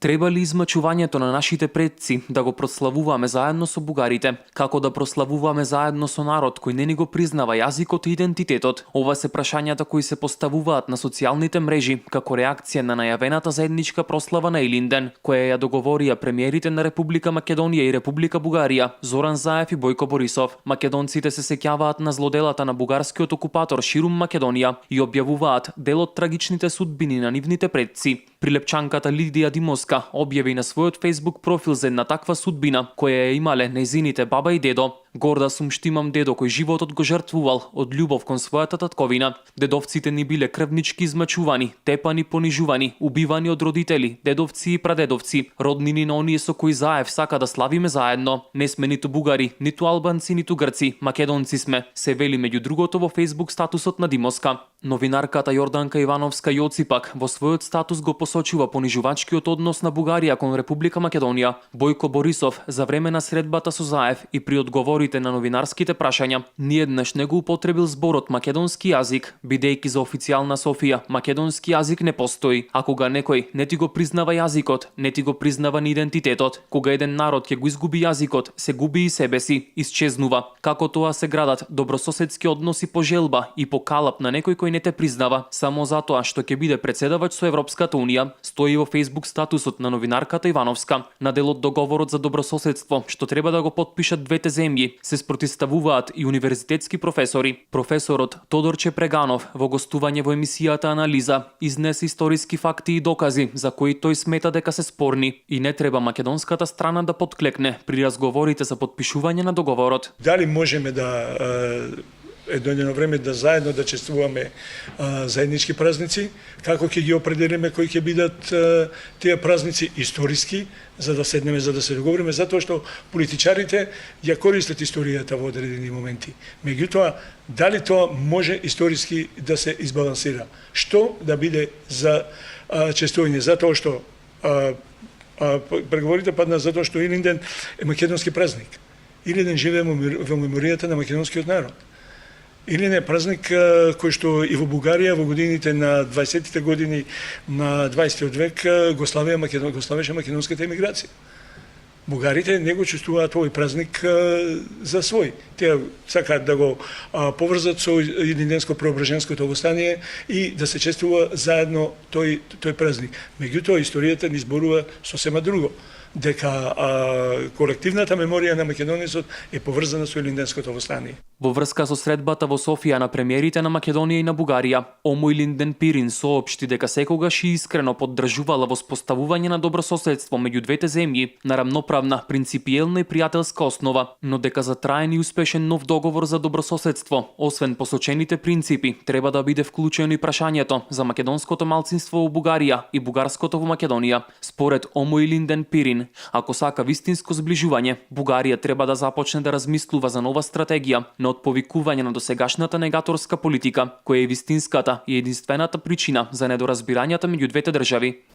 Треба ли измачувањето на нашите предци да го прославуваме заедно со бугарите, како да прославуваме заедно со народ кој не ни го признава јазикот и идентитетот? Ова се прашањата кои се поставуваат на социјалните мрежи како реакција на најавената заедничка прослава на Илинден, која ја договорија премиерите на Република Македонија и Република Бугарија, Зоран Заев и Бојко Борисов. Македонците се сеќаваат на злоделата на бугарскиот окупатор ширум Македонија и објавуваат дел од трагичните судбини на нивните предци. Прилепчанката Лидија Димовска објави на својот Facebook профил за една таква судбина која ја имале нејзините баба и дедо. Горда сум што имам дедо кој животот го жртвувал од љубов кон својата татковина. Дедовците ни биле крвнички измачувани, тепани, понижувани, убивани од родители, дедовци и прадедовци, роднини на оние со кои Заев сака да славиме заедно. Не сме ниту бугари, ниту албанци, ниту грци, македонци сме, се вели меѓу другото во Facebook статусот на Димовска. Новинарката Јорданка Ивановска Јоци пак во својот статус го посочува понижувачкиот однос на Бугарија кон Република Македонија. Бојко Борисов за време на средбата со Заев и при одговорите на новинарските прашања ниеднаш не го употребил зборот македонски јазик, бидејќи за официјална Софија македонски јазик не постои, а кога некој не ти го признава јазикот, не ти го признава ни идентитетот. Кога еден народ ќе го изгуби јазикот, се губи и себе си, исчезнува. Како тоа се градат добрососедски односи по желба и по калап на некој кој не те признава само затоа што ќе биде председавач со Европската унија, стои во Facebook статусот на новинарката Ивановска. На дел од договорот за добрососедство што треба да го потпишат двете земји се спротивставуваат и универзитетски професори. Професорот Тодорче Преганов во гостување во емисијата Анализа изнесе историски факти и докази за кои тој смета дека се спорни и не треба македонската страна да подклекне при разговорите за потпишување на договорот. Дали можеме да едно време да заедно да чествуваме заеднички празници, како ќе ги определиме кои ќе бидат тие празници историски, за да седнеме, за да се договориме, затоа што политичарите ја користат историјата во одредени моменти. Меѓутоа, дали тоа може историски да се избалансира? Што да биде за чествување? Затоа што преговорите падна затоа што Илинден е македонски празник. Илинден живее во меморијата на македонскиот народ. Илинден е празник кој што и во Бугарија во годините на 20-тите години на 20-тиот век го славеше македонската емиграција. Бугарите не го чувствуваат овој празник за свој. Тие сакаат да го поврзат со Илинденско преображенското востание и да се чествува заедно тој празник. Меѓутоа историјата ни зборува сосема друго, дека колективната меморија на македонецот е поврзана со Илинденското востание. Во врска со средбата во Софија на премиерите на Македонија и на Бугарија, Омо Илинден Пирин соопшти дека секогаш и искрено поддржувала воспоставување на добрососедство меѓу двете земји на рамноправна, принципиелна и пријателска основа, но дека за траен и успешен нов договор за добрососедство, освен посочените принципи, треба да биде вклучено и прашањето за македонското малцинство во Бугарија и бугарското во Македонија. Според Омо Илинден Пирин, ако сака вистинско зближување, Бугарија треба да започне да размислува за нова стратегија на отповикување на досегашната негаторска политика, која е вистинската и единствената причина за недоразбирањата меѓу двете држави.